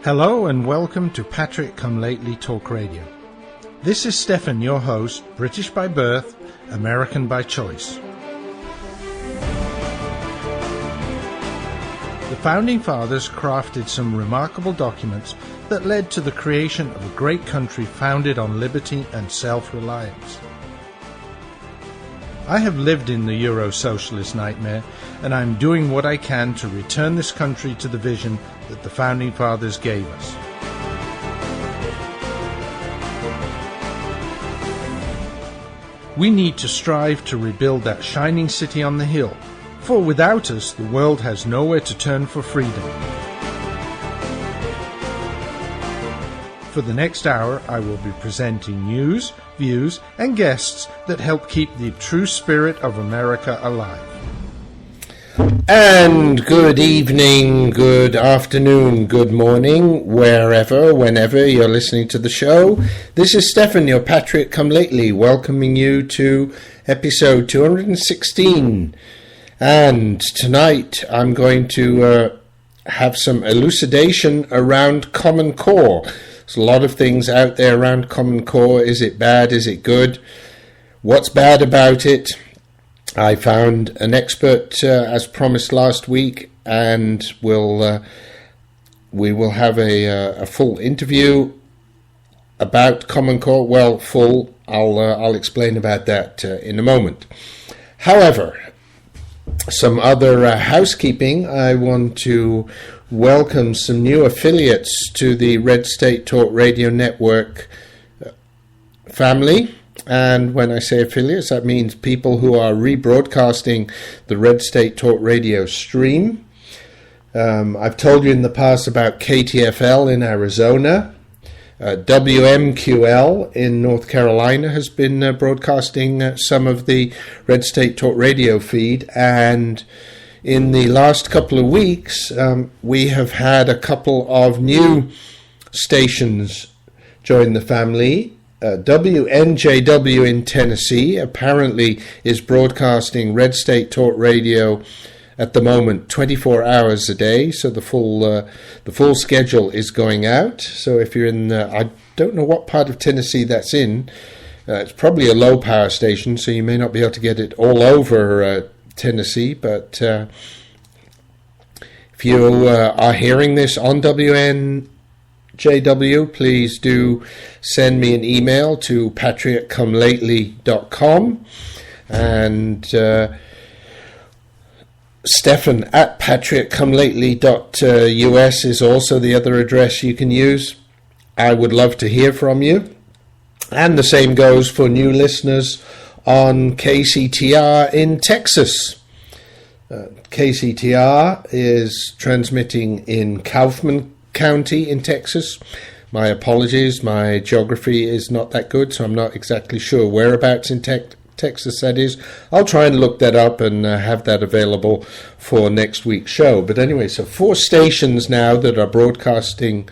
Hello and welcome to Patrick Come Lately Talk Radio. This is Stefan, your host, British by birth, American by choice. The Founding Fathers crafted some remarkable documents that led to the creation of a great country founded on liberty and self-reliance. I have lived in the Euro-socialist nightmare, and I'm doing what I can to return this country to the vision that the Founding Fathers gave us. We need to strive to rebuild that shining city on the hill, for without us, the world has nowhere to turn for freedom. For the next hour, I will be presenting news, views, and guests that help keep the true spirit of America alive. And good evening, good afternoon, good morning, wherever, whenever you're listening to the show. This is Stefan, your Patrick Come Lately, welcoming you to episode 216. And tonight I'm going to have some elucidation around Common Core. There's a lot of things out there around Common Core. Is it bad? Is it good? What's bad about it? I found an expert, as promised last week, and we will have a full interview about Common Core. Well, full. I'll explain about that in a moment. However, some other housekeeping. I want to welcome some new affiliates to the Red State Talk Radio Network family. And when I say affiliates, that means people who are rebroadcasting the Red State Talk Radio stream. I've told you in the past about KTFL in Arizona. WMQL in North Carolina has been broadcasting some of the Red State Talk Radio feed. And in the last couple of weeks, we have had a couple of new stations join the family. WNJW in Tennessee apparently is broadcasting Red State Talk Radio at the moment 24 hours a day, so the full schedule is going out. So if you're in, I don't know what part of Tennessee that's in, it's probably a low power station, so you may not be able to get it all over Tennessee, but if you are hearing this on WNJW, please do send me an email to patrickcomelately.com and Stefan at patrickcomelately.us is also the other address you can use. I would love to hear from you. And the same goes for new listeners on KCTR in Texas. KCTR is transmitting in Kaufman County in Texas. My apologies, my geography is not that good, so I'm not exactly sure whereabouts in Texas that is. I'll try and look that up and have that available for next week's show. But anyway, so 4 stations now that are broadcasting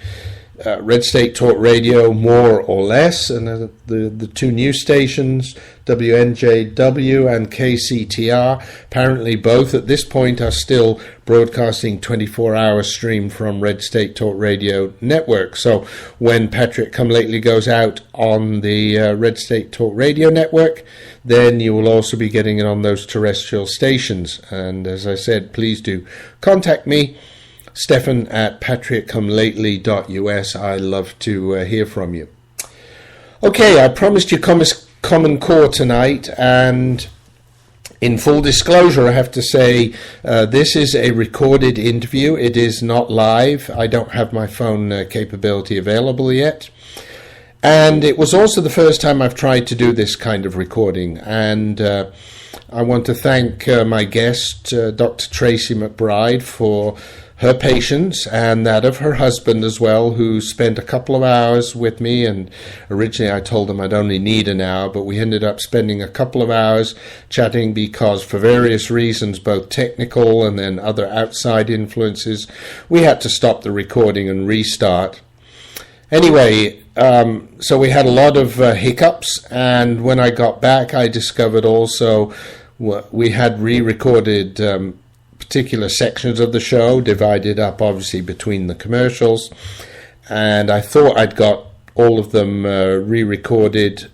Red State Talk Radio more or less, and the 2 new stations, WNJW and KCTR, apparently both at this point are still broadcasting 24-hour stream from Red State Talk Radio Network. So when Patrick Come Lately goes out on the Red State Talk Radio Network, then you will also be getting it on those terrestrial stations. And as I said, please do contact me, Stefan at patrickcomelately.us. I love to hear from you. Okay, I promised you Common Core tonight, and in full disclosure, I have to say this is a recorded interview. It is not live. I don't have my phone capability available yet. And it was also the first time I've tried to do this kind of recording. And I want to thank my guest, Dr. Tracy McBride, for her patience and that of her husband as well, who spent a couple of hours with me. And originally I told them I'd only need an hour, but we ended up spending a couple of hours chatting because for various reasons, both technical and then other outside influences, we had to stop the recording and restart. Anyway, so we had a lot of hiccups, and when I got back I discovered also we had re-recorded particular sections of the show, divided up obviously between the commercials, and I thought I'd got all of them re-recorded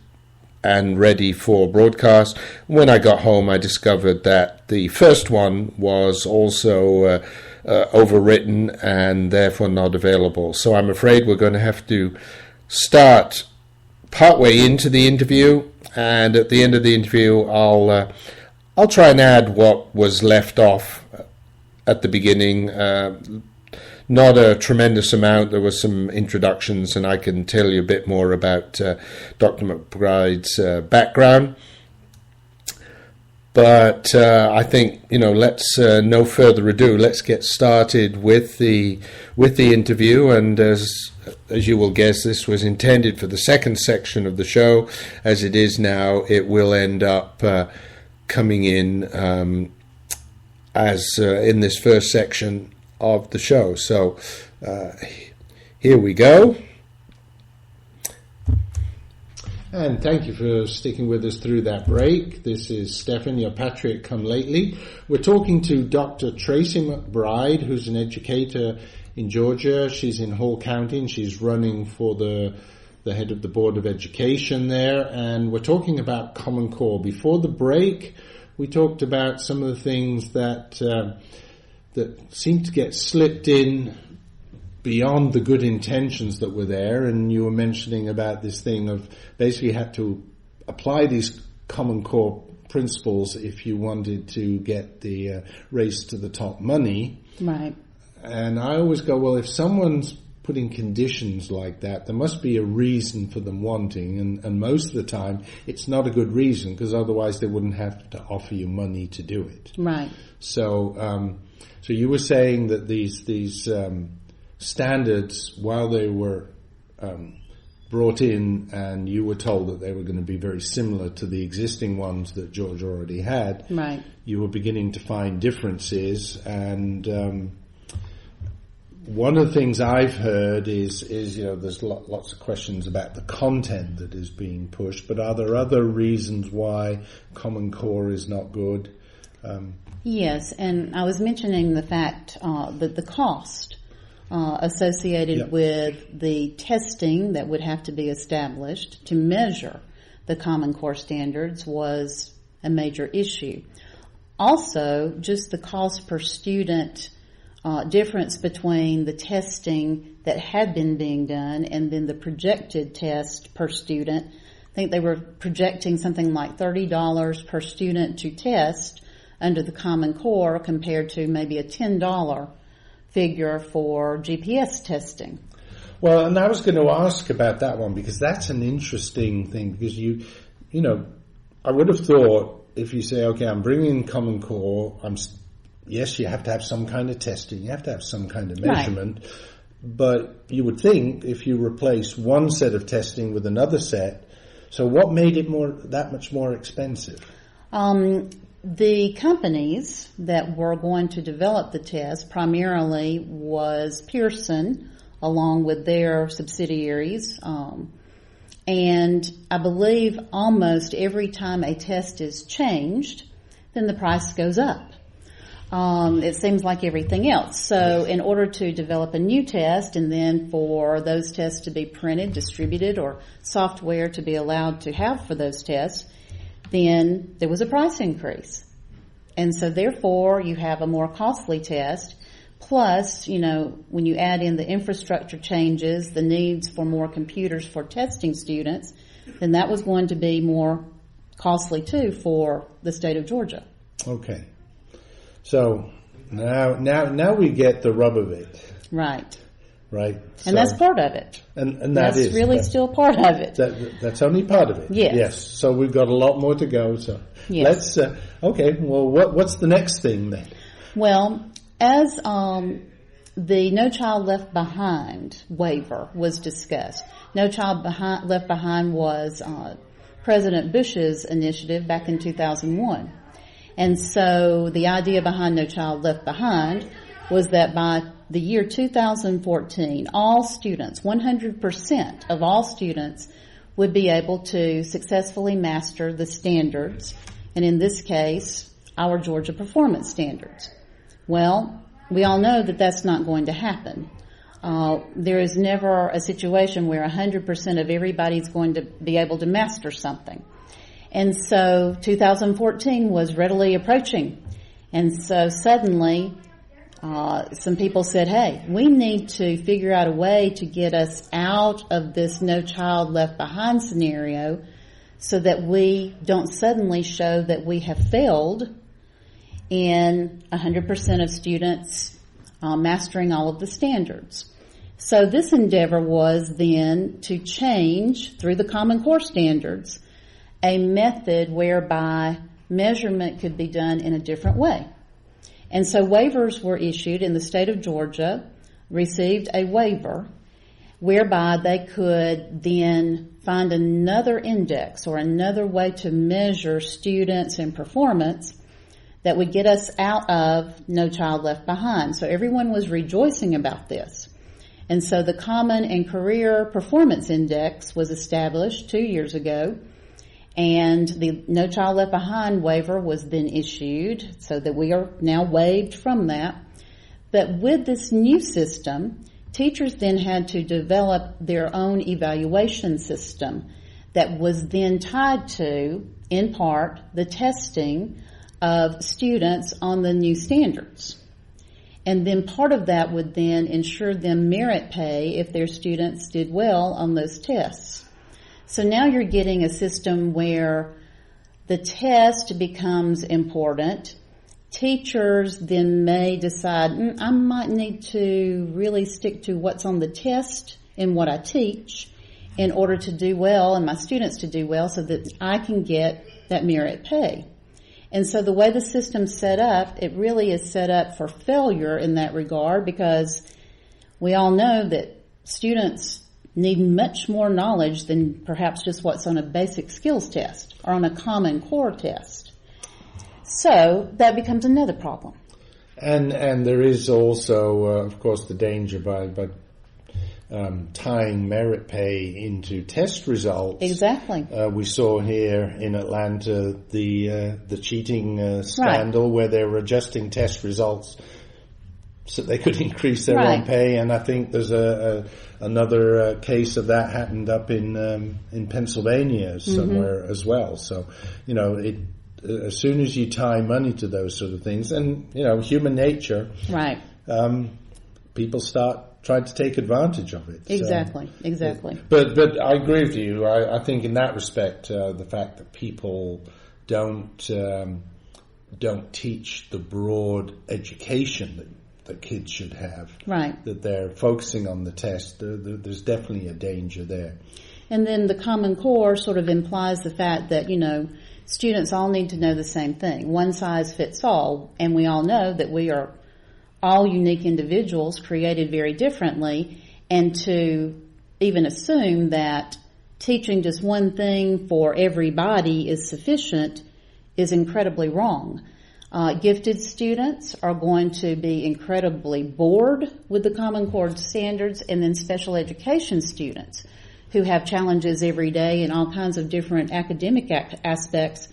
and ready for broadcast. When I got home, I discovered that the first one was also overwritten and therefore not available. So I'm afraid we're going to have to start partway into the interview, and at the end of the interview, I'll try and add what was left off at the beginning. Not a tremendous amount. There were some introductions, and I can tell you a bit more about Dr. McBride's background. But I think, let's no further ado. Let's get started with the interview. And as you will guess, this was intended for the second section of the show. As it is now, it will end up coming in as in this first section of the show. So here we go. And thank you for sticking with us through that break. This is Stefan, your patriot come lately. We're talking to Dr. Tracy McBride, who's an educator in Georgia. She's in Hall County, and she's running for the head of the Board of Education there. And we're talking about Common Core. Before the break, we talked about some of the things that seemed to get slipped in beyond the good intentions that were there, and you were mentioning about this thing of basically you had to apply these Common Core principles if you wanted to get the race to the top money. Right. And I always go, well, if someone's putting conditions like that, there must be a reason for them wanting, and most of the time it's not a good reason, because otherwise they wouldn't have to offer you money to do it. Right. So you were saying that these standards, while they were brought in, and you were told that they were going to be very similar to the existing ones that Georgia already had, right, you were beginning to find differences. And one of the things I've heard is there's lots of questions about the content that is being pushed, but are there other reasons why Common Core is not good? Yes, and I was mentioning the fact that the cost associated with the testing that would have to be established to measure the Common Core standards was a major issue. Also, just the cost per student difference between the testing that had been being done and then the projected test per student. I think they were projecting something like $30 per student to test under the Common Core compared to maybe a $10 figure for GPS testing. Well, and I was going to ask about that one, because that's an interesting thing, because I would have thought if you say, okay, I'm bringing Common Core, yes, you have to have some kind of testing, you have to have some kind of measurement, right, but you would think if you replace one set of testing with another set, so what made it that much more expensive? The companies that were going to develop the test primarily was Pearson, along with their subsidiaries. And I believe almost every time a test is changed, then the price goes up. It seems like everything else. So in order to develop a new test and then for those tests to be printed, distributed, or software to be allowed to have for those tests, then there was a price increase. And so therefore you have a more costly test. Plus, when you add in the infrastructure changes, the needs for more computers for testing students, then that was going to be more costly too for the state of Georgia. Okay. So now we get the rub of it. Right. Right. And that's part of it. And that's really still part of it. That's only part of it. Yes. Yes. So we've got a lot more to go. So yes. Let's, okay, well, what's the next thing then? Well, as the No Child Left Behind waiver was discussed, No Child Left Behind was President Bush's initiative back in 2001. And so the idea behind No Child Left Behind was that by the year 2014, all students, 100% of all students, would be able to successfully master the standards, and in this case, our Georgia performance standards. Well, we all know that that's not going to happen. There is never a situation where 100% of everybody's going to be able to master something. And so 2014 was readily approaching. And so suddenly, some people said, hey, we need to figure out a way to get us out of this no child left behind scenario so that we don't suddenly show that we have failed in 100% of students mastering all of the standards. So this endeavor was then to change, through the Common Core standards, a method whereby measurement could be done in a different way. And so waivers were issued, in the state of Georgia received a waiver whereby they could then find another index or another way to measure students and performance that would get us out of No Child Left Behind. So everyone was rejoicing about this. And so the Common and Career Performance Index was established 2 years ago, and the No Child Left Behind waiver was then issued so that we are now waived from that. But with this new system, teachers then had to develop their own evaluation system that was then tied to, in part, the testing of students on the new standards. And then part of that would then ensure them merit pay if their students did well on those tests. So now you're getting a system where the test becomes important. Teachers then may decide, I might need to really stick to what's on the test and what I teach in order to do well and my students to do well so that I can get that merit pay. And so the way the system's set up, it really is set up for failure in that regard, because we all know that students need much more knowledge than perhaps just what's on a basic skills test or on a Common Core test. So that becomes another problem. And there is also, of course, the danger by tying merit pay into test results. Exactly. We saw here in Atlanta the cheating scandal, where they were adjusting test results so they could increase their own pay. And I think there's another case of that happened up in Pennsylvania somewhere as well. So, as soon as you tie money to those sort of things, and human nature, people start trying to take advantage of it. Exactly. But I agree with you. I think in that respect, the fact that people don't teach the broad education that kids should have, that they're focusing on the test, there's definitely a danger there. And then the Common Core sort of implies the fact that, students all need to know the same thing. One size fits all, and we all know that we are all unique individuals created very differently, and to even assume that teaching just one thing for everybody is sufficient is incredibly wrong. Gifted students are going to be incredibly bored with the Common Core standards, and then special education students who have challenges every day in all kinds of different academic aspects,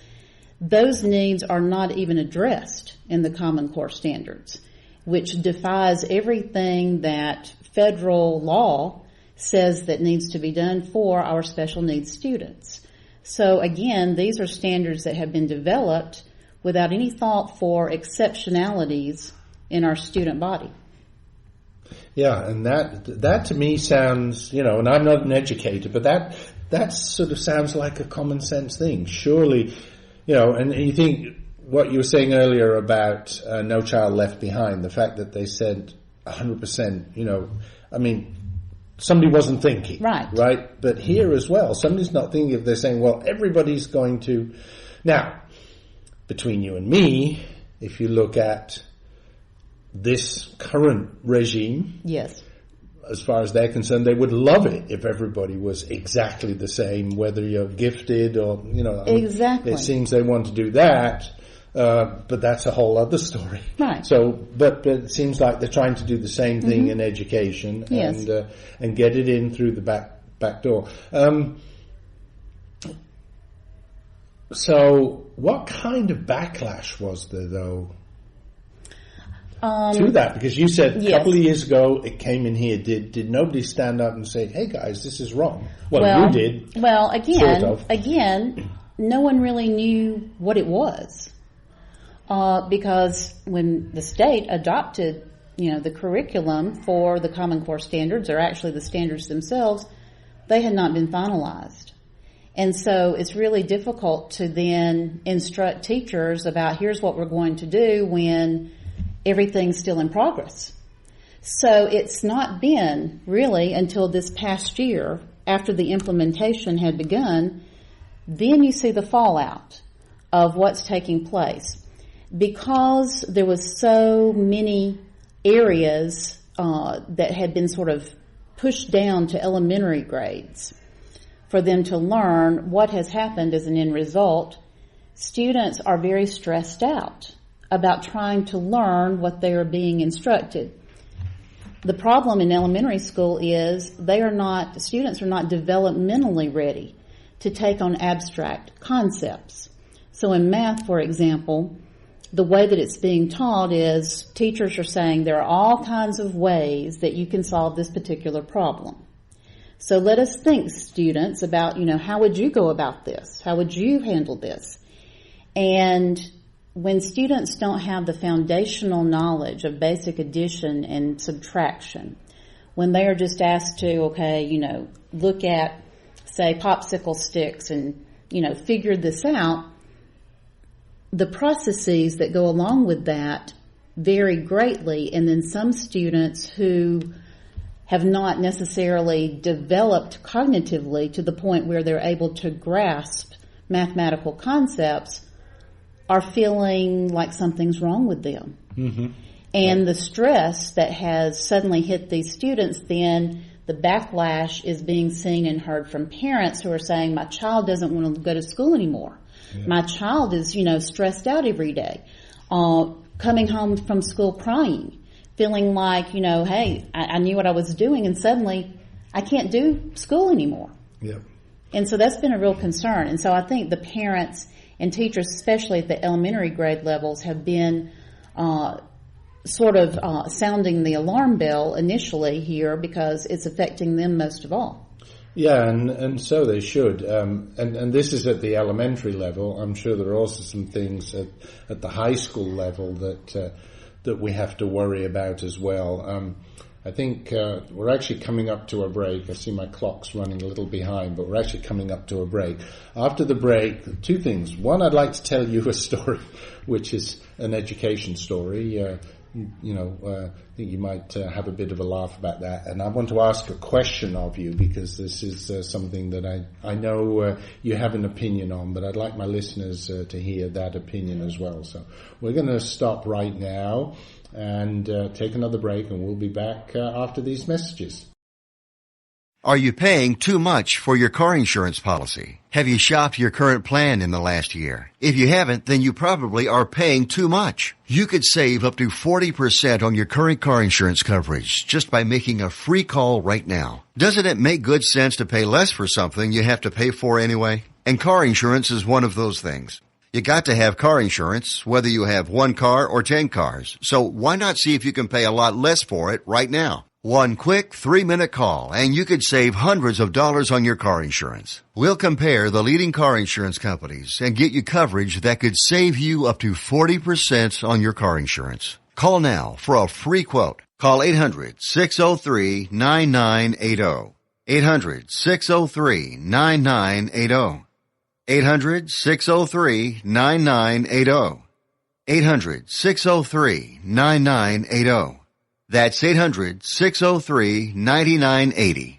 those needs are not even addressed in the Common Core standards, which defies everything that federal law says that needs to be done for our special needs students. So again, these are standards that have been developed without any thought for exceptionalities in our student body. Yeah, and that to me sounds, and I'm not an educator, but that sort of sounds like a common sense thing. Surely, and you think what you were saying earlier about No Child Left Behind, the fact that they said 100%, somebody wasn't thinking. Right? But here as well, somebody's not thinking if they're saying, well, everybody's going to... Now, between you and me, if you look at this current regime, yes, as far as they're concerned, they would love it if everybody was exactly the same, whether you're gifted or, Exactly. It seems they want to do that, but that's a whole other story. Right. So, but it seems like they're trying to do the same thing in education, yes, and get it in through the back door. So what kind of backlash was there, though? to that? Because you said a yes. couple of years ago it came in here. Did nobody stand up and say, "Hey guys, this is wrong"? Well, you did. Well, sort of. again, no one really knew what it was because when the state adopted, the curriculum for the Common Core standards, or actually the standards themselves, they had not been finalized. And so it's really difficult to then instruct teachers about here's what we're going to do when everything's still in progress. So it's not been really until this past year, after the implementation had begun, then you see the fallout of what's taking place. Because there was so many areas that had been sort of pushed down to elementary grades for them to learn, what has happened as an end result, students are very stressed out about trying to learn what they are being instructed. The problem in elementary school is students are not developmentally ready to take on abstract concepts. So in math, for example, the way that it's being taught is teachers are saying there are all kinds of ways that you can solve this particular problem. So let us think, students, about, how would you go about this? How would you handle this? And when students don't have the foundational knowledge of basic addition and subtraction, when they are just asked to, look at, say, popsicle sticks and, figure this out, the processes that go along with that vary greatly. And then some students who have not necessarily developed cognitively to the point where they're able to grasp mathematical concepts are feeling like something's wrong with them. Mm-hmm. And the stress that has suddenly hit these students, then the backlash is being seen and heard from parents who are saying, my child doesn't want to go to school anymore. Yeah. My child is, stressed out every day, coming home from school crying, feeling like, hey, I knew what I was doing and suddenly I can't do school anymore. Yep. And so that's been a real concern. And so I think the parents and teachers, especially at the elementary grade levels, have been sounding the alarm bell initially here because it's affecting them most of all. Yeah, and so they should. And this is at the elementary level. I'm sure there are also some things at the high school level that we have to worry about as well. I think we're actually coming up to a break. I see my clock's running a little behind, but we're actually coming up to a break. After the break, two things. One, I'd like to tell you a story, which is an education story. I think you might have a bit of a laugh about that. And I want to ask a question of you because this is something that I know you have an opinion on, but I'd like my listeners to hear that opinion as well. So we're going to stop right now and take another break, and we'll be back after these messages. Are you paying too much for your car insurance policy? Have you shopped your current plan in the last year? If you haven't, then you probably are paying too much. You could save up to 40% on your current car insurance coverage just by making a free call right now. Doesn't it make good sense to pay less for something you have to pay for anyway? And car insurance is one of those things. You got to have car insurance, whether you have one car or 10 cars. So why not see if you can pay a lot less for it right now? One quick 3-minute call and you could save hundreds of dollars on your car insurance. We'll compare the leading car insurance companies and get you coverage that could save you up to 40% on your car insurance. Call now for a free quote. Call 800-603-9980. 800-603-9980. 800-603-9980. 800-603-9980. That's 800-603-9980.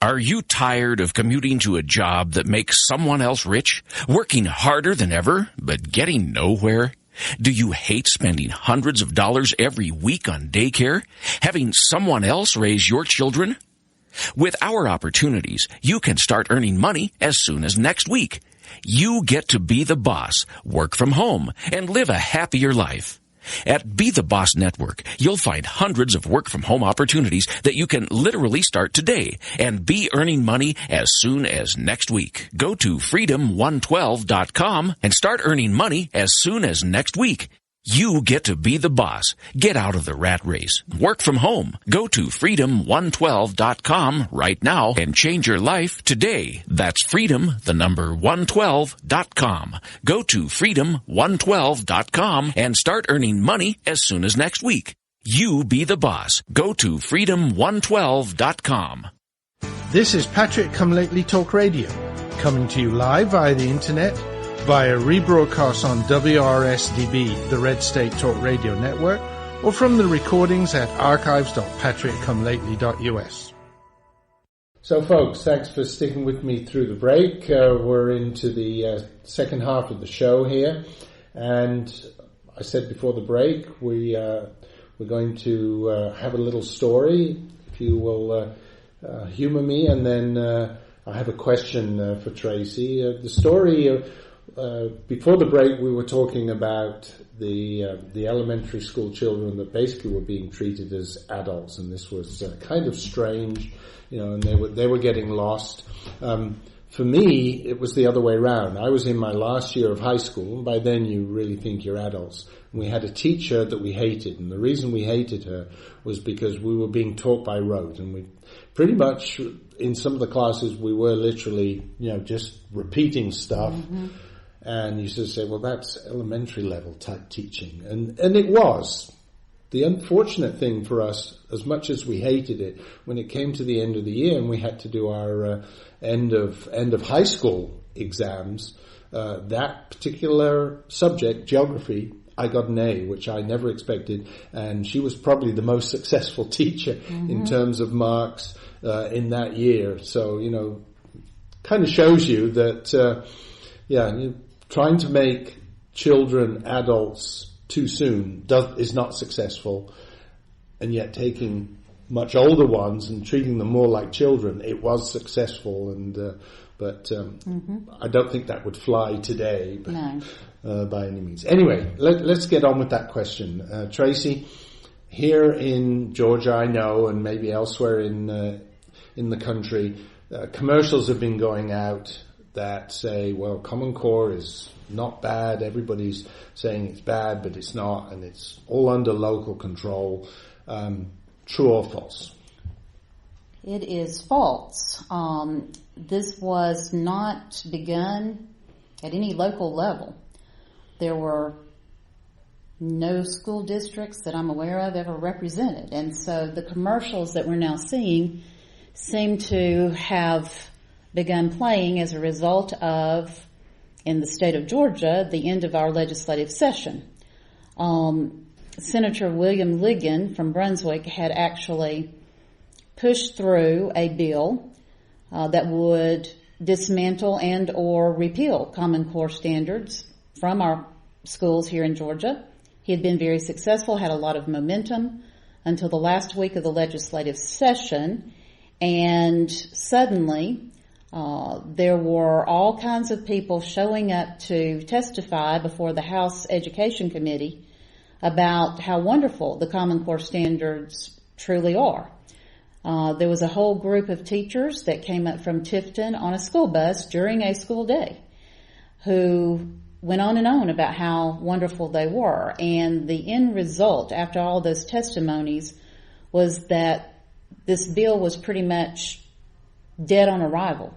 Are you tired of commuting to a job that makes someone else rich? Working harder than ever, but getting nowhere? Do you hate spending hundreds of dollars every week on daycare? Having someone else raise your children? With our opportunities, you can start earning money as soon as next week. You get to be the boss, work from home, and live a happier life. At Be the Boss Network, you'll find hundreds of work-from-home opportunities that you can literally start today and be earning money as soon as next week. Go to freedom112.com and start earning money as soon as next week. You get to be the boss. Get out of the rat race. Work from home. Go to freedom112.com right now and change your life today. That's freedom112.com. Go to freedom112.com and start earning money as soon as next week. You be the boss. Go to freedom112.com. This is Patrick Come Lately Talk Radio, coming to you live via the internet, via rebroadcast on WRSDB, the Red State Talk Radio Network, or from the recordings at archives.patrickcomelately.us. So folks, thanks for sticking with me through the break. We're into the second half of the show here, and I said before the break we're going to have a little story, if you will humor me, and then I have a question for Tracy. The story, before the break we were talking about the elementary school children that basically were being treated as adults, and this was kind of strange, and they were getting lost. For me, it was the other way around. I was in my last year of high school, and by then you really think you're adults. And we had a teacher that we hated, and the reason we hated her was because we were being taught by rote, and we pretty much, in some of the classes, we were literally, just repeating stuff. Mm-hmm. And you used to say, well, that's elementary level type teaching. And it was. The unfortunate thing for us, as much as we hated it, when it came to the end of the year and we had to do our end of high school exams, that particular subject, geography, I got an A, which I never expected. And she was probably the most successful teacher mm-hmm. in terms of marks in that year. So, kind of shows you that, trying to make children adults too soon is not successful, and yet taking much older ones and treating them more like children, it was successful. But mm-hmm. I don't think that would fly today by any means. Anyway, let's get on with that question. Tracy, here in Georgia, I know, and maybe elsewhere in the country, commercials have been going out that say, well, Common Core is not bad. Everybody's saying it's bad, but it's not, and it's all under local control. True or false? It is false. This was not begun at any local level. There were no school districts that I'm aware of ever represented, and so the commercials that we're now seeing seem to have begun playing as a result of, in the state of Georgia, the end of our legislative session. Senator William Ligon from Brunswick had actually pushed through a bill that would dismantle and or repeal Common Core standards from our schools here in Georgia. He had been very successful, had a lot of momentum until the last week of the legislative session, and suddenly there were all kinds of people showing up to testify before the House Education Committee about how wonderful the Common Core standards truly are. There was a whole group of teachers that came up from Tifton on a school bus during a school day who went on and on about how wonderful they were. And the end result, after all those testimonies, was that this bill was pretty much dead on arrival.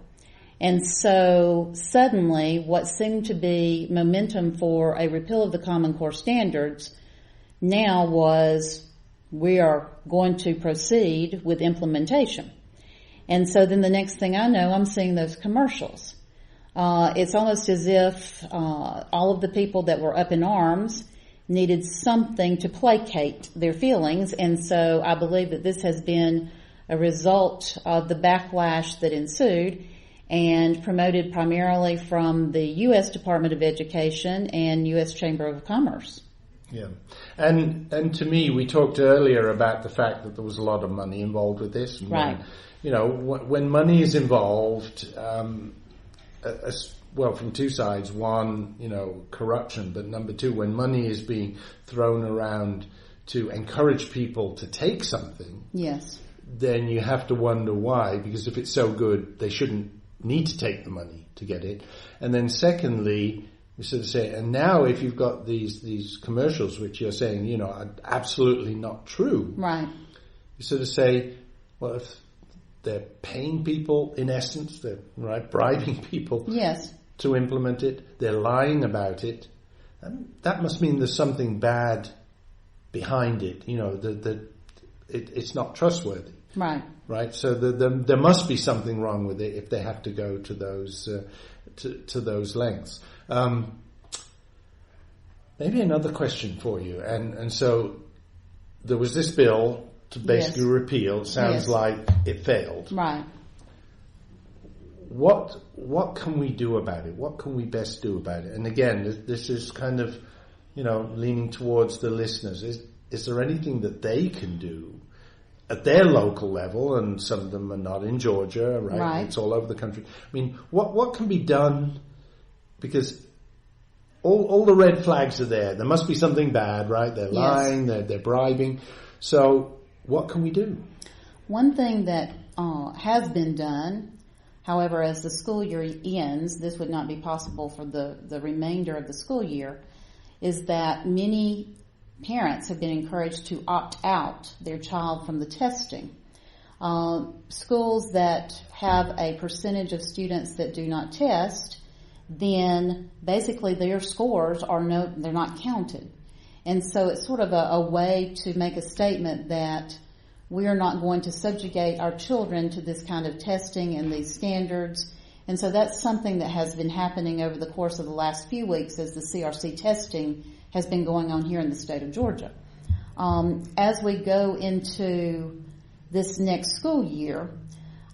And so suddenly what seemed to be momentum for a repeal of the Common Core standards now was, we are going to proceed with implementation. And so then the next thing I know, I'm seeing those commercials. It's almost as if all of the people that were up in arms needed something to placate their feelings. And so I believe that this has been a result of the backlash that ensued, and promoted primarily from the U.S. Department of Education and U.S. Chamber of Commerce. Yeah. And to me, we talked earlier about the fact that there was a lot of money involved with this. And right. When money is involved, well, from two sides. One, corruption, but number two, when money is being thrown around to encourage people to take something, yes, then you have to wonder why, because if it's so good, they shouldn't need to take the money to get it. And then secondly, You sort of say, and now if you've got these commercials which you're saying, you know, are absolutely not true. Right. You sort of say, well, if they're paying people, in essence, they're bribing people Yes. to implement it, they're lying about it, and that must mean there's something bad behind it. You know, it's not trustworthy. Right. Right. So there must be something wrong with it if they have to go to those to those lengths. Maybe another question for you, and so there was this bill to basically repeal. Sounds like it failed. Right. What can we do about it? What can we best do about it? And again, this is kind of, you know, leaning towards the listeners. Is there anything that they can do at their local level? And some of them are not in Georgia, right? It's all over the country. I mean, what can be done? Because all the red flags are there. There must be something bad, right? They're lying, they're bribing. So what can we do? One thing that has been done, however, as the school year ends, this would not be possible for the remainder of the school year, is that many parents have been encouraged to opt out their child from the testing. Schools that have a percentage of students that do not test, then basically their scores they're not counted. And so it's sort of a way to make a statement that we are not going to subjugate our children to this kind of testing and these standards. And so that's something that has been happening over the course of the last few weeks as the CRC testing has been going on here in the state of Georgia. As we go into this next school year,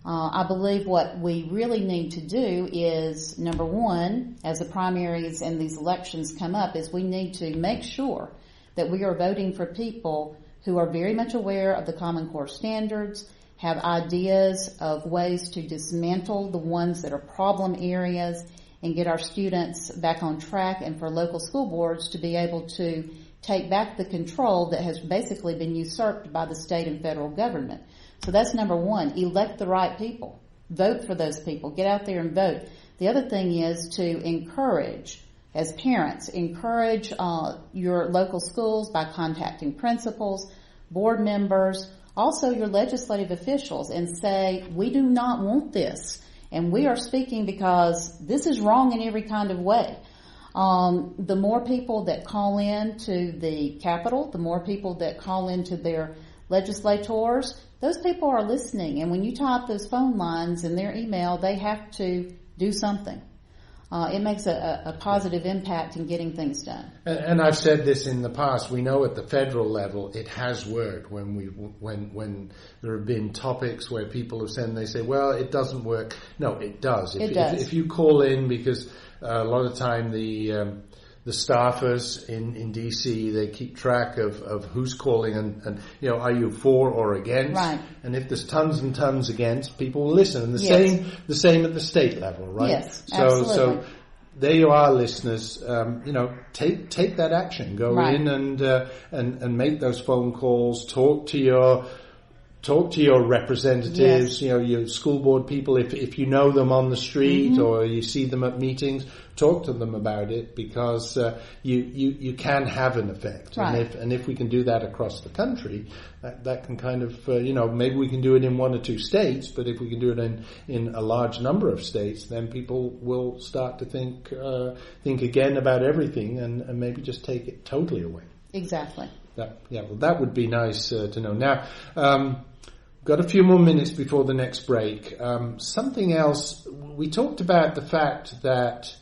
I believe what we really need to do is, number one, as the primaries and these elections come up, is we need to make sure that we are voting for people who are very much aware of the Common Core standards, have ideas of ways to dismantle the ones that are problem areas and get our students back on track, and for local school boards to be able to take back the control that has basically been usurped by the state and federal government. So that's number one. Elect the right people. Vote for those people. Get out there and vote. The other thing is to encourage, as parents, encourage your local schools by contacting principals, board members, also your legislative officials, and say, we do not want this. And we are speaking because this is wrong in every kind of way. The more people that call in to the Capitol, the more people that call into their legislators, those people are listening. And when you type those phone lines in their email, they have to do something. It makes a positive impact in getting things done. And I've said this in the past. We know at the federal level it has worked when there have been topics where people have said, and they say, well, it doesn't work. No, it does. It does. If you call in, because a lot of the time the staffers in DC, they keep track of who's calling and you know, are you for or against? Right. And if there's tons and tons against, people will listen. And the same at the state level, right? Yes, absolutely. So there you are, listeners. You know, take that action. Go in and make those phone calls. Talk to your representatives. You know, your school board people. If you know them on the street or you see them at meetings, talk to them about it, because you can have an effect. Right. And if we can do that across the country, that can kind of you know, maybe we can do it in one or two states, but if we can do it in a large number of states, then people will start to think again about everything and maybe just take it totally away. Exactly. That would be nice to know. Now, got a few more minutes before the next break. Something else, we talked about the fact that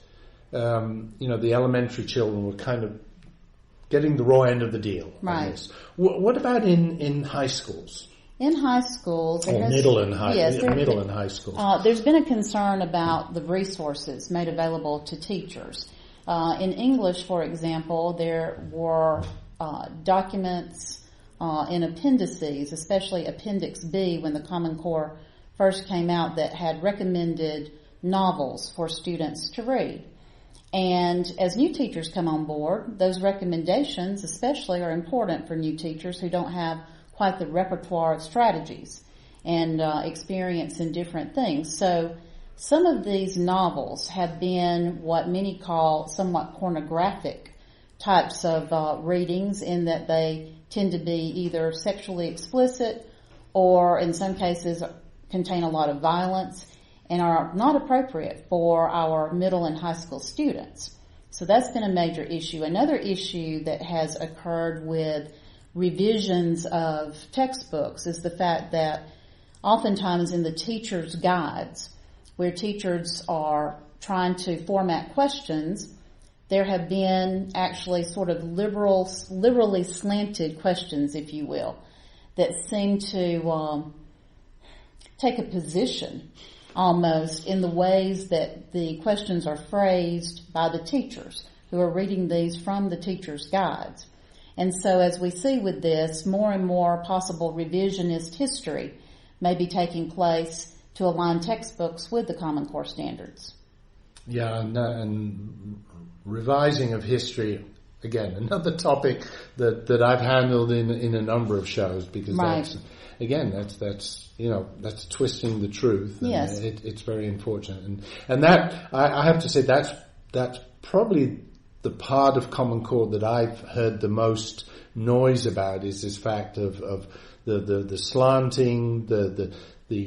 you know, the elementary children were kind of getting the raw end of the deal. Right. What about in high schools? In high schools, Middle and high schools. There's been a concern about the resources made available to teachers. In English, for example, there were documents in appendices, especially Appendix B, when the Common Core first came out, that had recommended novels for students to read. And as new teachers come on board, those recommendations especially are important for new teachers who don't have quite the repertoire of strategies and experience in different things. So Some of these novels have been what many call somewhat pornographic types of readings, in that they tend to be either sexually explicit or in some cases contain a lot of violence and are not appropriate for our middle and high school students. So that's been a major issue. Another issue that has occurred with revisions of textbooks is the fact that oftentimes in the teacher's guides, where teachers are trying to format questions, there have been actually sort of liberally slanted questions, if you will, that seem to take a position almost in the ways that the questions are phrased by the teachers who are reading these from the teacher's guides. And so as we see with this, more and more possible revisionist history may be taking place to align textbooks with the Common Core standards. Yeah, and revising of history, again, another topic that I've handled in a number of shows, because that's twisting the truth. And yes, it's very unfortunate, and that I have to say that's probably the part of Common Core that I've heard the most noise about, is this fact of the slanting, the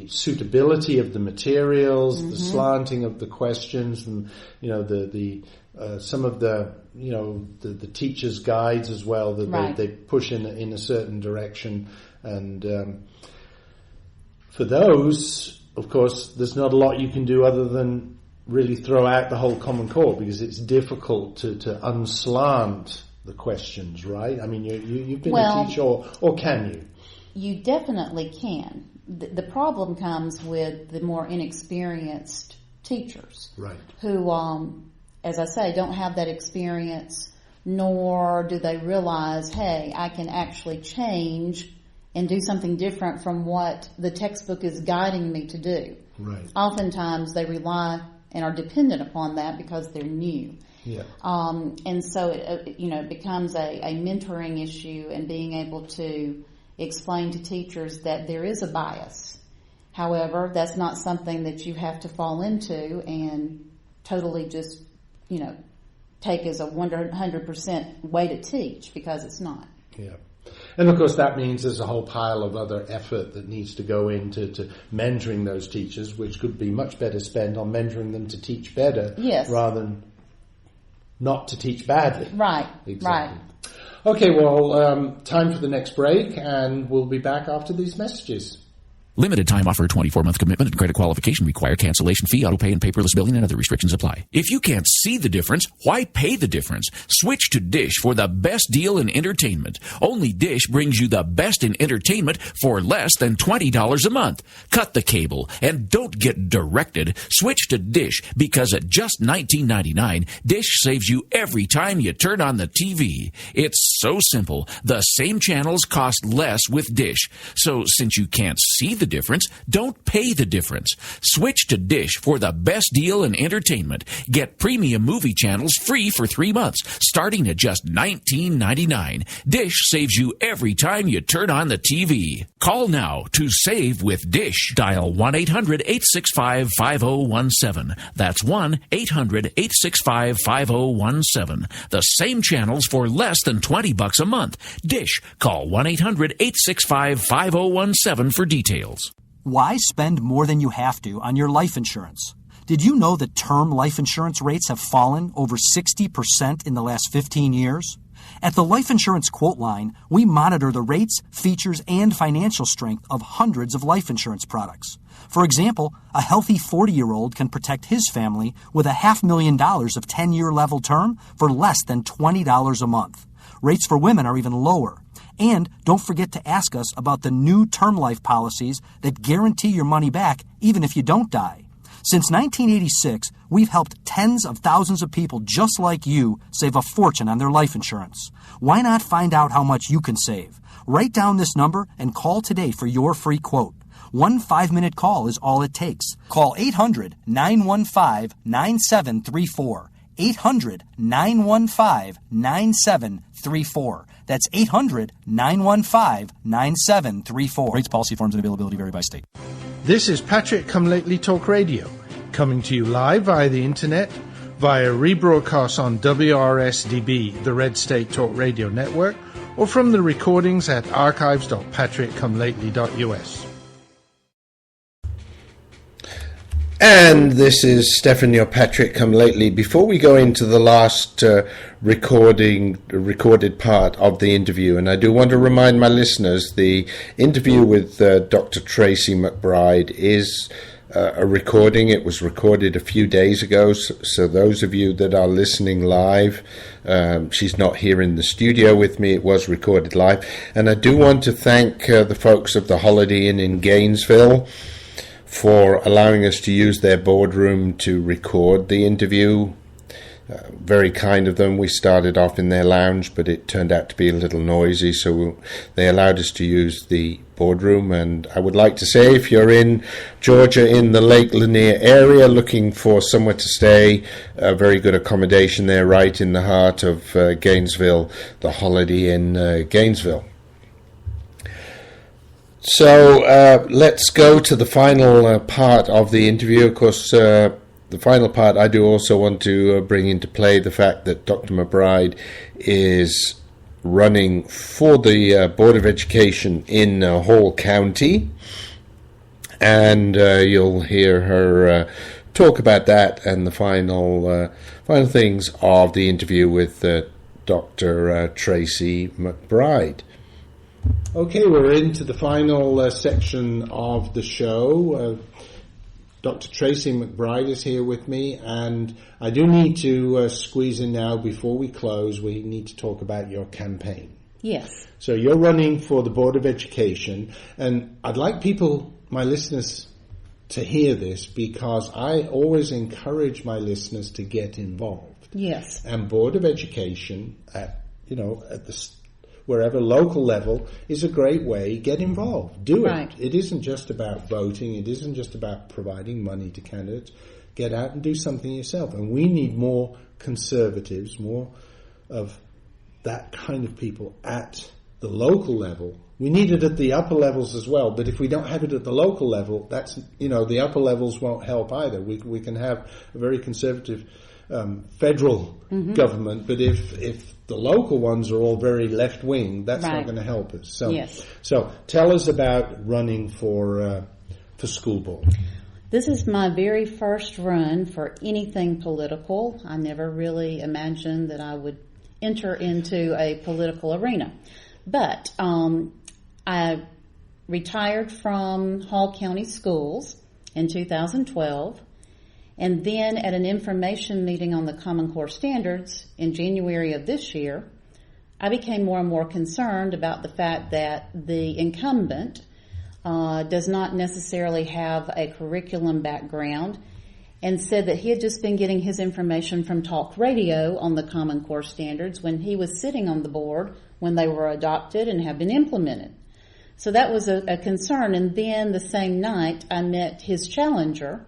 suitability of the materials, the slanting of the questions, and some of the teachers' guides as well, that they push in a certain direction. And for those, of course, there's not a lot you can do other than really throw out the whole Common Core, because it's difficult to unslant the questions, right? I mean, you've been a teacher, or can you? You definitely can. The problem comes with the more inexperienced teachers, right, who, as I say, don't have that experience, nor do they realize, hey, I can actually change and do something different from what the textbook is guiding me to do. Right. Oftentimes they rely and are dependent upon that because they're new. Yeah. And so it becomes a mentoring issue, and being able to explain to teachers that there is a bias. However, that's not something that you have to fall into and totally just, take as a 100% way to teach, because it's not. Yeah. And of course that means there's a whole pile of other effort that needs to go into mentoring those teachers, which could be much better spent on mentoring them to teach better, yes, rather than not to teach badly. Right, exactly. Right. Okay, well, time for the next break, and we'll be back after these messages. Limited time offer, 24-month commitment and credit qualification required. Cancellation fee, auto pay, and paperless billing and other restrictions apply. If you can't see the difference, why pay the difference? Switch to Dish for the best deal in entertainment. Only Dish brings you the best in entertainment for less than $20 a month. Cut the cable and don't get directed. Switch to Dish, because at just $19.99, Dish saves you every time you turn on the TV. It's so simple. The same channels cost less with Dish. So since you can't see the difference, don't pay the difference. Switch to Dish for the best deal in entertainment. Get premium movie channels free for 3 months, starting at just $19.99. Dish saves you every time you turn on the TV. Call now to save with Dish. Dial 1-800-865-5017. That's 1-800-865-5017. The same channels for less than $20 a month. Dish. Call 1-800-865-5017 for details. Why spend more than you have to on your life insurance? Did you know that term life insurance rates have fallen over 60% in the last 15 years? At the Life Insurance Quote Line, we monitor the rates, features, and financial strength of hundreds of life insurance products. For example, a healthy 40-year-old can protect his family with $500,000 of 10-year level term for less than $20 a month. Rates for women are even lower. And don't forget to ask us about the new term life policies that guarantee your money back even if you don't die. Since 1986, we've helped tens of thousands of people just like you save a fortune on their life insurance. Why not find out how much you can save? Write down this number and call today for your free quote. 1 5-minute call is all it takes. Call 800-915-9734. 800-915-9734. That's 800-915-9734. Rates, policy forms, and availability vary by state. This is Patrick Come Lately Talk Radio. coming to you live via the internet, via rebroadcast on WRSDB, the Red State Talk Radio Network, or from the recordings at archives.patrickcomelately.us. And this is Stephen, your Patrick Come Lately. Before we go into the last recorded part of the interview, and I do want to remind my listeners, the interview with Dr. Tracy McBride is a recording. It was recorded a few days ago, so those of you that are listening live, she's not here in the studio with me. It was recorded live. And I do want to thank the folks of the Holiday Inn in Gainesville for allowing us to use their boardroom to record the interview. Very kind of them. We started off in their lounge, but it turned out to be a little noisy, so they allowed us to use the boardroom. And I would like to say, if you're in Georgia in the Lake Lanier area looking for somewhere to stay, a very good accommodation there right in the heart of Gainesville, the Holiday Inn Gainesville. So let's go to the final part of the interview. Of course, the final part, I do also want to bring into play the fact that Dr. McBride is running for the Board of Education in Hall County. And you'll hear her talk about that and the final things of the interview with Dr. Tracy McBride. Okay, we're into the final section of the show. Dr. Tracy McBride is here with me, and I do need to squeeze in now before we close. We need to talk about your campaign. Yes. So you're running for the Board of Education, and I'd like my listeners, to hear this, because I always encourage my listeners to get involved. Yes. And Board of Education at the wherever local level is a great way. Get involved. Do it. Right. It isn't just about voting. It isn't just about providing money to candidates. Get out and do something yourself. And we need more conservatives, more of that kind of people at the local level. We need it at the upper levels as well, but if we don't have it at the local level, that's, the upper levels won't help either. We can have a very conservative federal government, but if the local ones are all very left-wing, that's not going to help us. So, yes. So tell us about running for school board. This is my very first run for anything political. I never really imagined that I would enter into a political arena. But I retired from Hall County Schools in 2012. And then at an information meeting on the Common Core Standards in January of this year, I became more and more concerned about the fact that the incumbent does not necessarily have a curriculum background, and said that he had just been getting his information from talk radio on the Common Core Standards when he was sitting on the board when they were adopted and have been implemented. So that was a concern. And then the same night I met his challenger,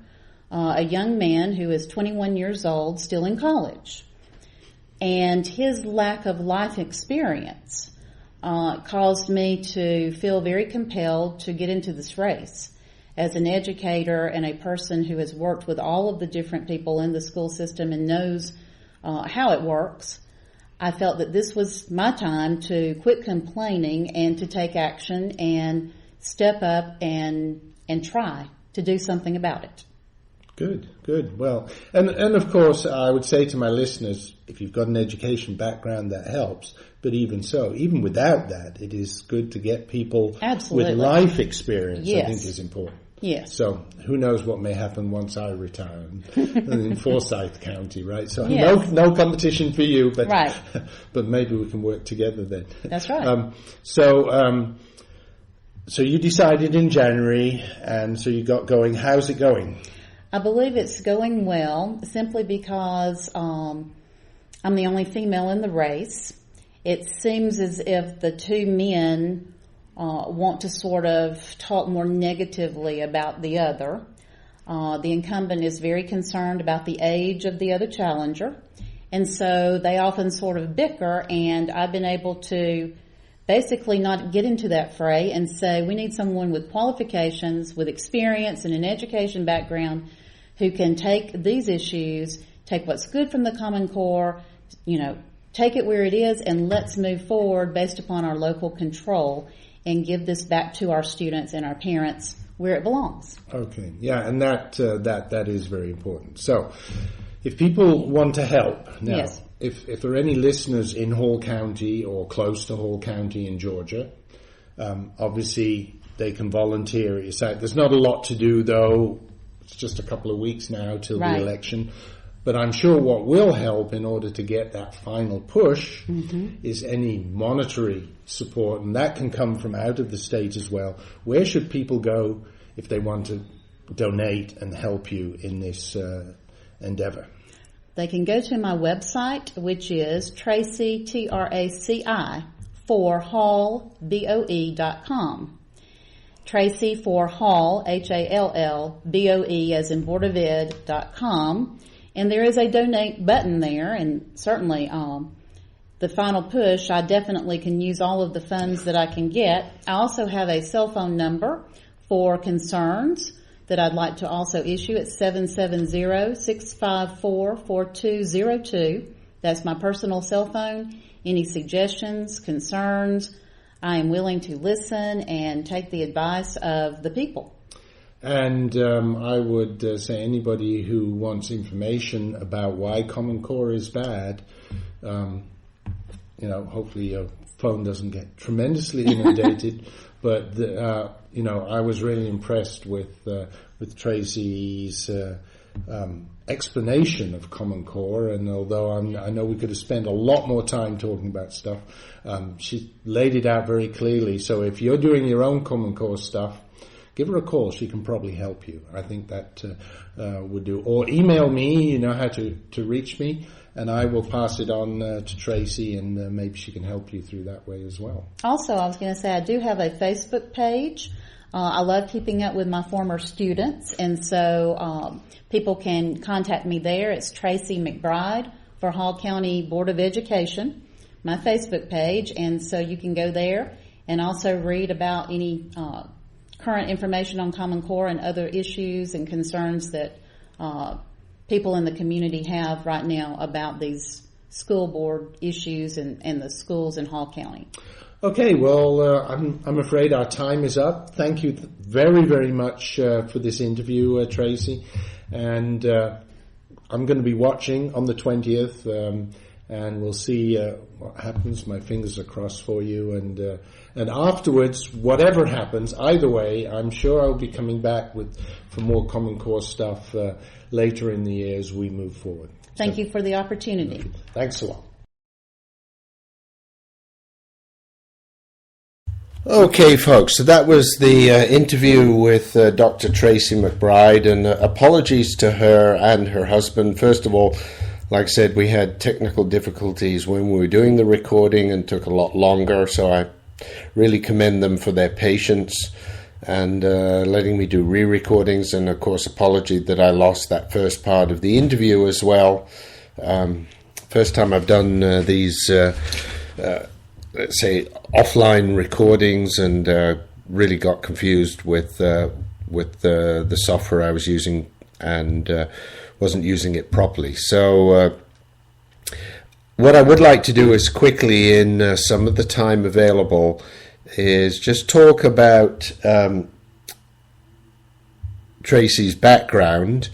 a young man who is 21 years old, still in college. And his lack of life experience caused me to feel very compelled to get into this race. As an educator and a person who has worked with all of the different people in the school system and knows how it works, I felt that this was my time to quit complaining and to take action and step up and try to do something about it. Good. Well, and of course, I would say to my listeners, if you've got an education background, that helps. But even so, even without that, it is good to get people Absolutely. with life experience. Yes. I think is important. Yes. So who knows what may happen once I retire in Forsyth County, right? So yes. no competition for you, but right. But maybe we can work together then. That's right. So you decided in January, and so you got going. How's it going? I believe it's going well, simply because I'm the only female in the race. It seems as if the two men want to sort of talk more negatively about the other. The incumbent is very concerned about the age of the other challenger, and so they often sort of bicker, and I've been able to basically not get into that fray and say we need someone with qualifications, with experience and an education background who can take these issues, take what's good from the Common Core, take it where it is, and let's move forward based upon our local control and give this back to our students and our parents where it belongs. Okay, yeah, and that is very important. So, if people want to help now, yes. if there are any listeners in Hall County or close to Hall County in Georgia, obviously they can volunteer at your site. There's not a lot to do, though. It's just a couple of weeks now till the election. But I'm sure what will help in order to get that final push is any monetary support, and that can come from out of the state as well. Where should people go if they want to donate and help you in this endeavor? They can go to my website, which is Tracy, TRACI, for hallboe.com. Tracy for Hall, HALLBOE, as in Board of Ed.com. And there is a donate button there, and certainly the final push, I definitely can use all of the funds that I can get. I also have a cell phone number for concerns that I'd like to also issue. It's 770-654-4202. That's my personal cell phone. Any suggestions, concerns, I am willing to listen and take the advice of the people. And I would say anybody who wants information about why Common Core is bad, hopefully your phone doesn't get tremendously inundated. But I was really impressed with Tracy's explanation of Common Core, and although I know we could have spent a lot more time talking about stuff, she laid it out very clearly. So if you're doing your own Common Core stuff, give her a call. She can probably help you. I think that would do. Or email me. You know how to reach me, and I will pass it on to Tracy, and maybe she can help you through that way as well. Also, I was going to say I do have a Facebook page. I love keeping up with my former students, and so people can contact me there. It's Tracy McBride for Hall County Board of Education, my Facebook page, and so you can go there and also read about any current information on Common Core and other issues and concerns that people in the community have right now about these school board issues and the schools in Hall County. Okay, well, I'm afraid our time is up. Thank you very, very much for this interview, Tracy. And I'm going to be watching on the 20th, and we'll see what happens. My fingers are crossed for you. And afterwards, whatever happens, either way, I'm sure I'll be coming back for more Common Core stuff later in the year as we move forward. Thank you for the opportunity. Thanks a lot. Okay, folks, so that was the interview with Dr. Tracy McBride, and apologies to her and her husband. First of all, like I said, we had technical difficulties when we were doing the recording and took a lot longer, so I really commend them for their patience and letting me do re-recordings, and of course apology that I lost that first part of the interview as well. First time I've done these let's say offline recordings, and really got confused with the software I was using and wasn't using it properly. So what I would like to do is quickly, in some of the time available, is just talk about Tracy's background,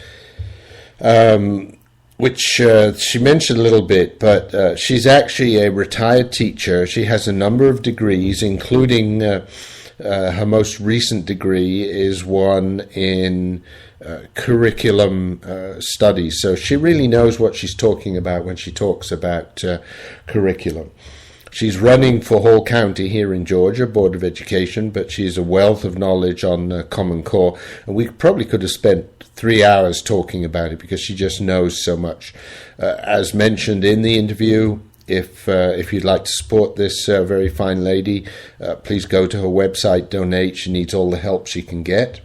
which she mentioned a little bit, but she's actually a retired teacher. She has a number of degrees, including her most recent degree is one in curriculum studies. So she really knows what she's talking about when she talks about curriculum. She's running for Hall County here in Georgia, Board of Education, but she's a wealth of knowledge on Common Core, and we probably could have spent 3 hours talking about it because she just knows so much. As mentioned in the interview, if you'd like to support this very fine lady, please go to her website, donate. She needs all the help she can get,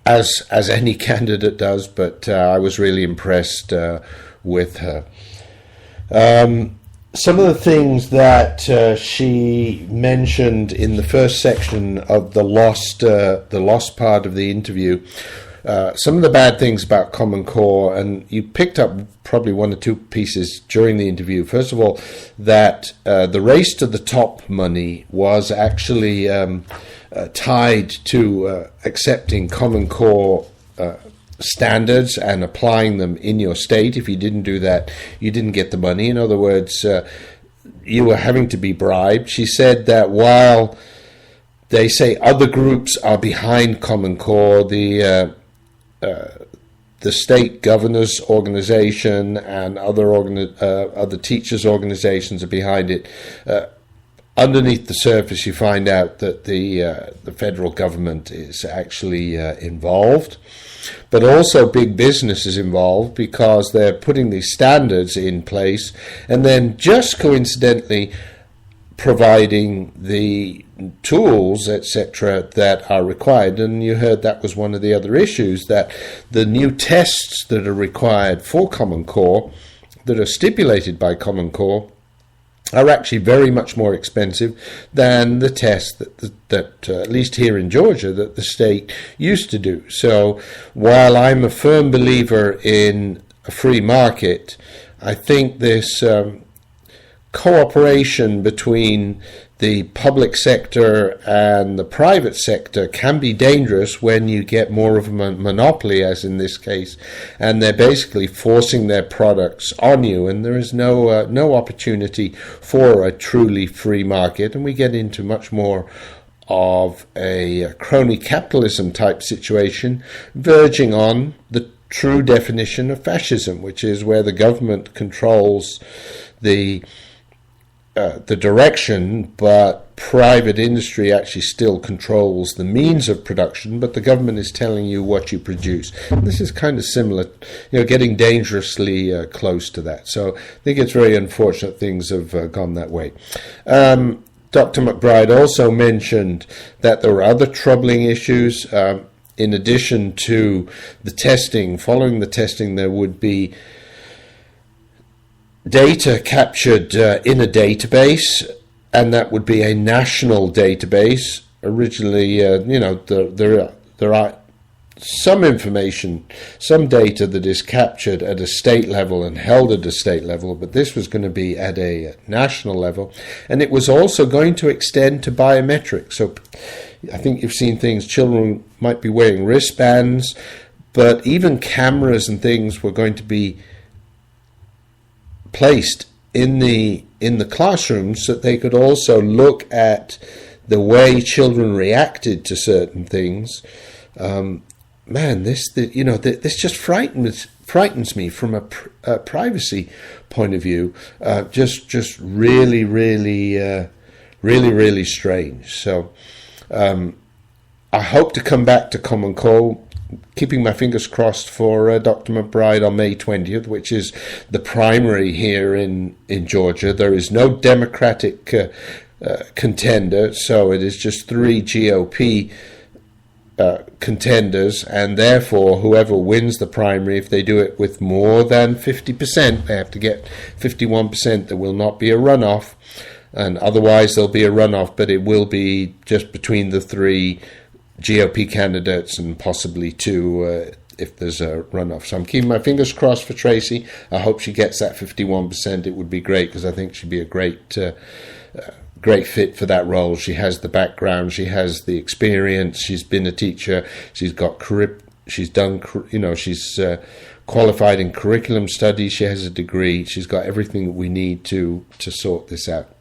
as any candidate does, but I was really impressed with her. some of the things that she mentioned in the first section of the lost part of the interview, some of the bad things about Common Core, and you picked up probably one or two pieces during the interview. First of all, that the race to the top money was actually tied to accepting Common Core standards and applying them in your state. If you didn't do that, you didn't get the money. In other words, you were having to be bribed. She said that while they say other groups are behind Common Core, the state governors organization and other teachers organizations are behind it. Underneath the surface, you find out that the federal government is actually involved, but also big business is involved because they're putting these standards in place and then just coincidentally providing the tools, etc., that are required. And you heard that was one of the other issues, that the new tests that are required for Common Core, that are stipulated by Common Core, are actually very much more expensive than the tests that at least here in Georgia, that the state used to do. So while I'm a firm believer in a free market, I think this cooperation between the public sector and the private sector can be dangerous when you get more of a monopoly, as in this case, and they're basically forcing their products on you, and there is no opportunity for a truly free market, and we get into much more of a crony capitalism type situation, verging on the true definition of fascism, which is where the government controls the direction, but private industry actually still controls the means of production, but the government is telling you what you produce. And this is kind of similar, getting dangerously close to that. So I think it's very unfortunate things have gone that way. Dr. McBride also mentioned that there were other troubling issues. In addition to the testing, following the testing, there would be data captured in a database, and that would be a national database. Originally, there are some information, some data that is captured at a state level and held at a state level, but this was going to be at a national level, and it was also going to extend to biometrics. So I think you've seen things, children might be wearing wristbands, but even cameras and things were going to be placed in the classrooms so that they could also look at the way children reacted to certain things. This just frightens me from a privacy point of view. Just really strange. So I hope to come back to Common Core, keeping my fingers crossed for Dr. McBride on May 20th, which is the primary here in Georgia. There is no Democratic contender, so it is just 3 GOP contenders, and therefore whoever wins the primary, if they do it with more than 50%, they have to get 51%. There will not be a runoff, and otherwise there'll be a runoff, but it will be just between the 3 GOP candidates and possibly 2 if there's a runoff. So I'm keeping my fingers crossed for Tracy. I hope she gets that 51%. It would be great, because I think she'd be a great fit for that role. She has the background, she has the experience, she's been a teacher, she's qualified in curriculum studies, she has a degree, she's got everything that we need to sort this out.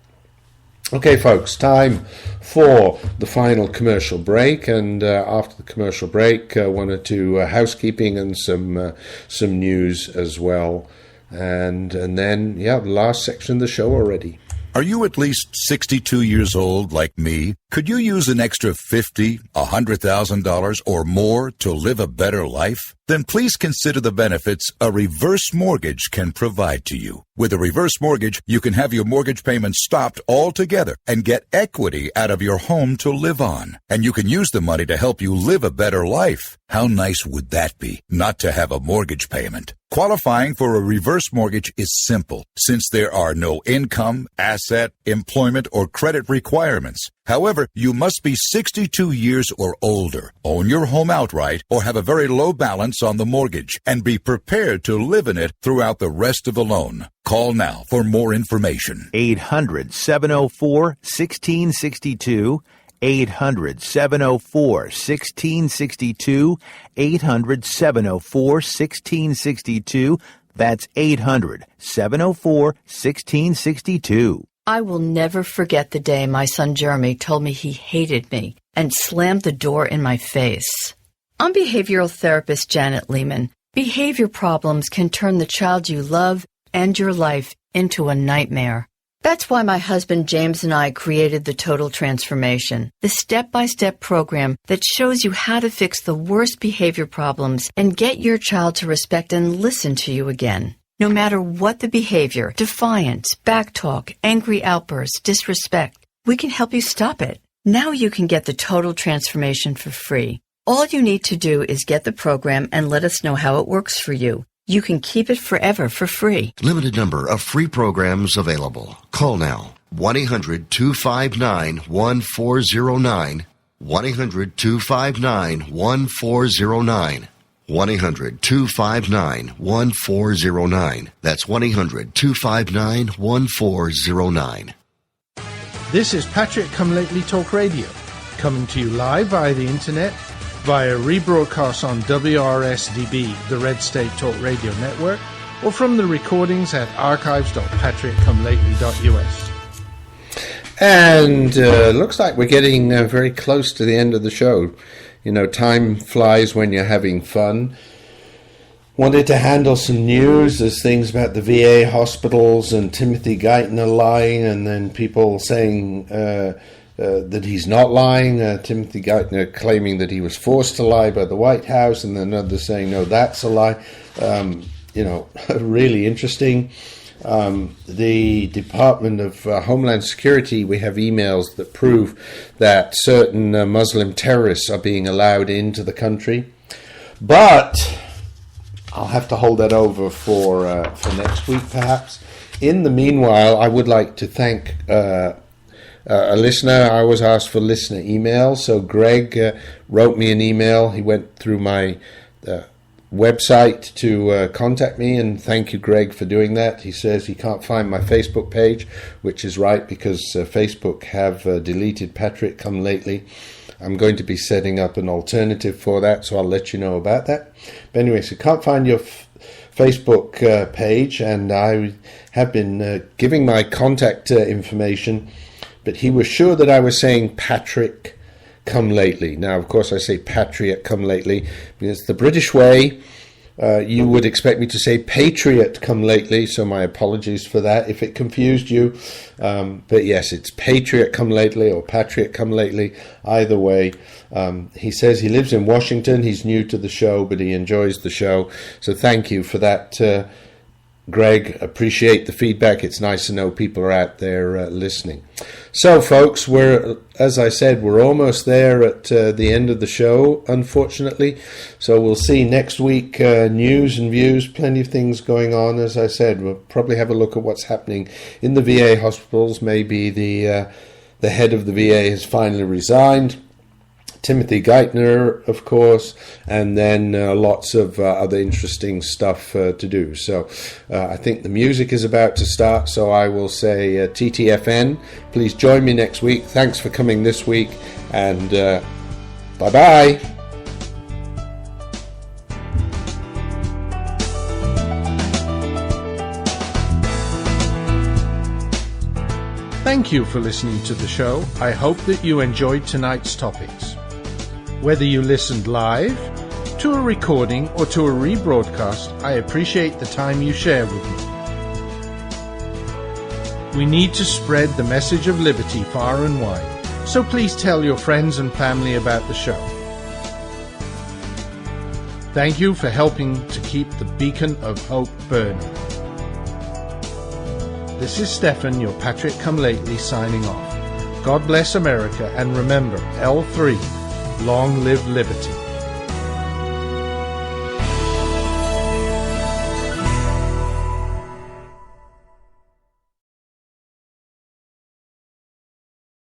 Okay, folks, time for the final commercial break, and after the commercial break, 1 or 2 housekeeping and some news as well, and then the last section of the show already. Are you at least 62 years old like me? Could you use an extra $50,000, $100,000 or more to live a better life? Then please consider the benefits a reverse mortgage can provide to you. With a reverse mortgage, you can have your mortgage payments stopped altogether and get equity out of your home to live on. And you can use the money to help you live a better life. How nice would that be, not to have a mortgage payment? Qualifying for a reverse mortgage is simple since there are no income, asset, employment, or credit requirements. However, you must be 62 years or older, own your home outright, or have a very low balance on the mortgage, and be prepared to live in it throughout the rest of the loan. Call now for more information. 800-704-1662. 800-704-1662. 800-704-1662. That's 800-704-1662. I will never forget the day my son Jeremy told me he hated me and slammed the door in my face. I'm behavioral therapist Janet Lehman. Behavior problems can turn the child you love and your life into a nightmare. That's why my husband James and I created the Total Transformation, the step-by-step program that shows you how to fix the worst behavior problems and get your child to respect and listen to you again. No matter what the behavior, defiance, backtalk, angry outbursts, disrespect, we can help you stop it. Now you can get the Total Transformation for free. All you need to do is get the program and let us know how it works for you. You can keep it forever for free. Limited number of free programs available. Call now. 1-800-259-1409. 1-800-259-1409. 1-800-259-1409. That's 1-800-259-1409. This is Patrick Come Lately Talk Radio, coming to you live via the internet, via rebroadcast on WRSDB, the Red State Talk Radio Network, or from the recordings at archives.patrickcomelately.us. And looks like we're getting very close to the end of the show. You know, time flies when you're having fun. Wanted to handle some news. There's things about the VA hospitals and Timothy Geithner lying, and then people saying that he's not lying. Timothy Geithner claiming that he was forced to lie by the White House, and then others saying, no, that's a lie. Really interesting. The Department of Homeland Security, we have emails that prove that certain Muslim terrorists are being allowed into the country. But I'll have to hold that over for next week, perhaps. In the meanwhile, I would like to thank a listener. I always ask for listener emails. So Greg wrote me an email. He went through my website to contact me, and thank you, Greg, for doing that. He says he can't find my Facebook page, which is right, because Facebook have deleted Patrick Come Lately. I'm going to be setting up an alternative for that, so I'll let you know about that. But anyway, so can't find your Facebook page, and I have been giving my contact information, but he was sure that I was saying Patrick Come Lately. Now, of course, I say Patriot Come Lately because the British way. You would expect me to say Patriot Come Lately, so my apologies for that if it confused you. But yes, it's Patriot Come Lately or Patriot Come Lately, either way. He says he lives in Washington. He's new to the show, but he enjoys the show. So thank you for that, Greg. Appreciate the feedback. It's nice to know people are out there listening. So, folks, as I said, we're almost there at the end of the show, unfortunately. So we'll see next week. News and views, plenty of things going on. As I said, we'll probably have a look at what's happening in the VA hospitals. Maybe the head of the VA has finally resigned. Timothy Geithner, of course, and then lots of other interesting stuff to do. So I think the music is about to start, so I will say TTFN. Please join me next week. Thanks for coming this week, and bye-bye. Thank you for listening to the show. I hope that you enjoyed tonight's topics. Whether you listened live, to a recording, or to a rebroadcast, I appreciate the time you share with me. We need to spread the message of liberty far and wide, so please tell your friends and family about the show. Thank you for helping to keep the beacon of hope burning. This is Stefan, your Patrick Come Lately, signing off. God bless America, and remember, L3, long live liberty.